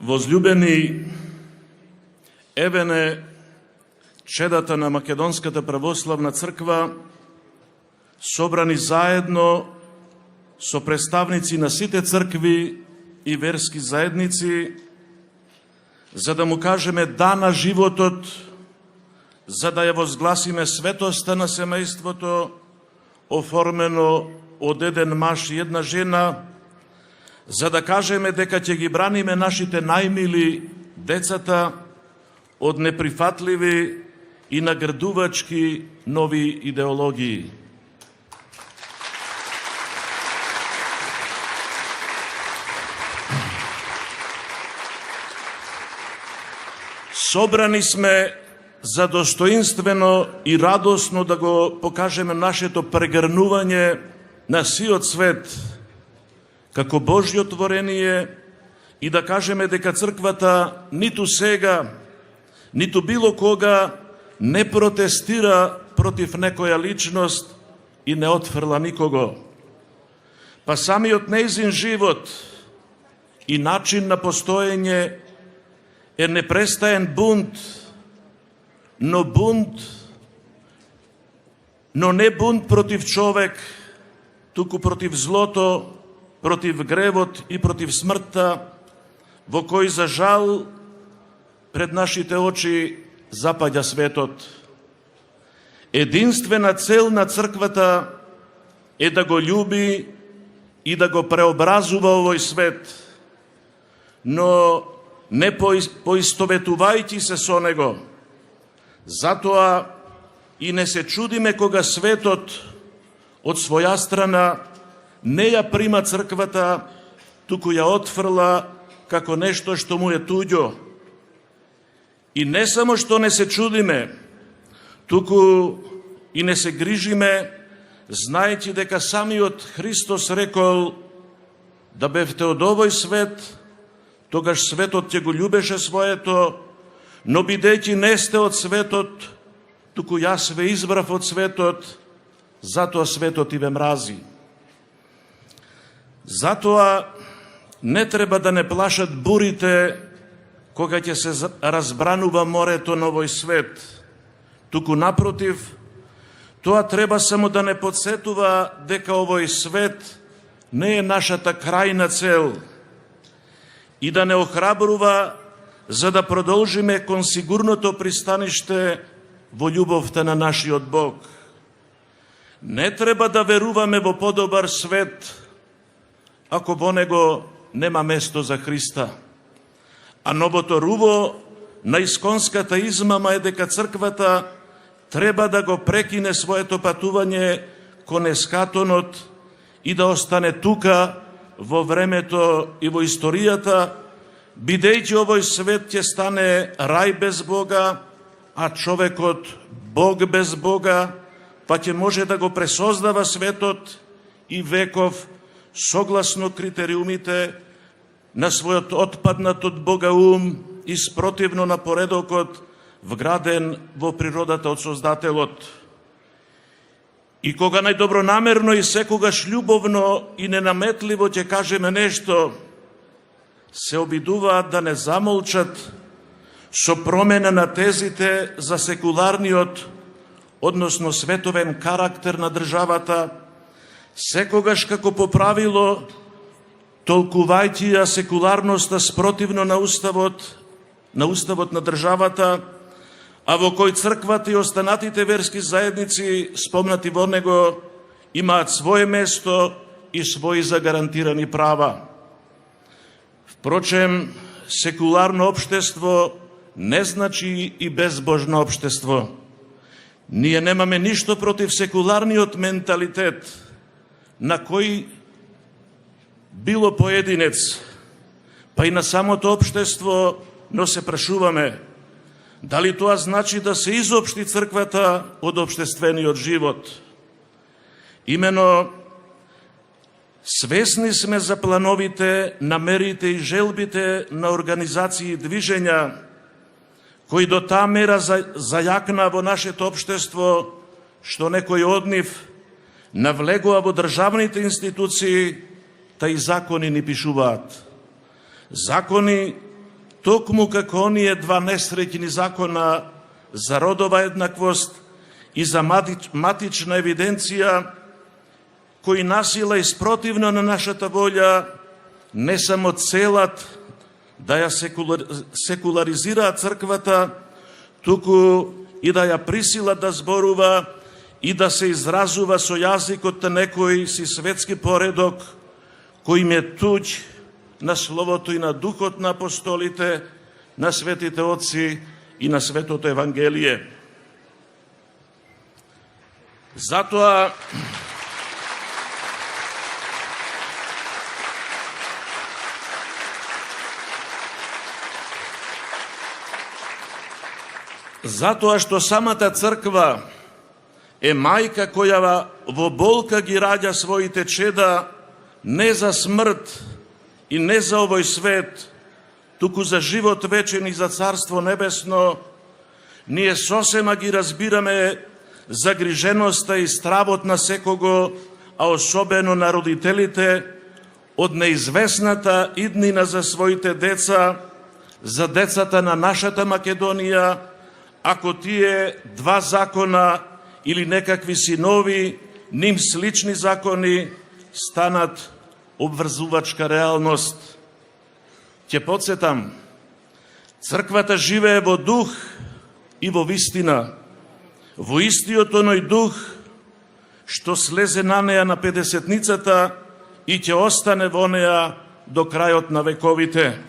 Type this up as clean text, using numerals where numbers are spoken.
Возлюбени, евене чедата на Македонската православна црква, собрани заедно со представници на сите цркви и верски заедници, за да му кажеме да на животот, за да ја возгласиме светоста на семејството, оформено од еден маж и една жена, за да кажеме дека ќе ги браниме нашите најмили, децата, од неприфатливи и наградувачки нови идеологии. Собрани сме за достоинствено и радосно да го покажеме нашето прегрнување на сиот свет како Божјо творение и да кажеме дека црквата ниту сега, ниту било кога не протестира против некоја личност и не отфрла никого. Па самиот нејзин живот и начин на постоење е непрестаен бунт, но не бунт против човек, туку против злото, против гревот и против смртта, во кој за жал пред нашите очи запаѓа светот. Единствена цел на црквата е да го љуби и да го преобразува овој свет, но не поистоветувајќи се со него. Затоа и не се чудиме кога светот од своја страна не ја прима црквата, туку ја отфрла како нешто што му е туѓо. И не само што не се чудиме, туку и не се грижиме, знаејќи дека самиот Христос рекол да бевте од овој свет, тогаш светот ќе го љубеше своето, но бидејќи не сте од светот, туку јас ве избрав од светот, затоа светот и ве мрази. Затоа не треба да не плашат бурите кога ќе се разбранува морето на овој свет, туку напротив, тоа треба само да не подсетува дека овој свет не е нашата крајна цел и да не охрабрува за да продолжиме кон сигурното пристаниште во љубовта на нашиот Бог. Не треба да веруваме во подобар свет ако во него нема место за Христа. А новото руво на исконската измама е дека црквата треба да го прекине своето патување кон ескатонот и да остане тука во времето и во историјата, бидејќи овој свет ќе стане рај без Бога, а човекот Бог без Бога, па ќе може да го пресоздава светот и веков согласно критериумите на својот отпаднат од Бога ум и спротивно на поредокот вграден во природата од Создателот. И кога најдобронамерно и секогаш љубовно и ненаметливо ќе кажеме нешто, се обидуваат да не замолчат со промена на тезите за секуларниот, односно световен карактер на државата, секогаш како по правило, толкувајќи ја секуларноста спротивно на уставот на државата, а во кој црквата и останатите верски заедници, спомнати во него, имаат свое место и своји загарантирани права. Впрочем, секуларно општество не значи и безбожно општество. Ние немаме ништо против секуларниот менталитет, на кој било поединец, па и на самото општество, но се прашуваме, дали тоа значи да се изопшти црквата од општествениот живот? Имено, свесни сме за плановите, намерите и желбите на организации и движења, кои до таа мера зајакна во нашето општество, што некои од нив навлегува во државните институции, та и закони ни пишуваат. Закони токму како оние два несреќни закона за родова еднаквост и за матична евиденција, кои насила и спротивно на нашата волја не само целат да ја секуларизираат црквата, туку и да ја присилат да зборува и да се изразува со јазикот на некој си светски поредок, кој им е туѓ на словото и на духот на апостолите, на светите отци и на светото Евангелие. Затоа што самата црква е мајка која во болка ги раѓа своите чеда не за смрт и не за овој свет, туку за живот вечен и за Царство Небесно, ние сосема ги разбираме загриженоста и стравот на секого, а особено на родителите, од неизвестната иднина за своите деца, за децата на нашата Македонија, ако тие два закона или некакви си нови, ним слични закони станат обврзувачка реалност. Ќе подсетам, црквата живее во дух и во вистина, во истиот оној дух што слезе на неја на Педесетницата и ќе остане во неја до крајот на вековите.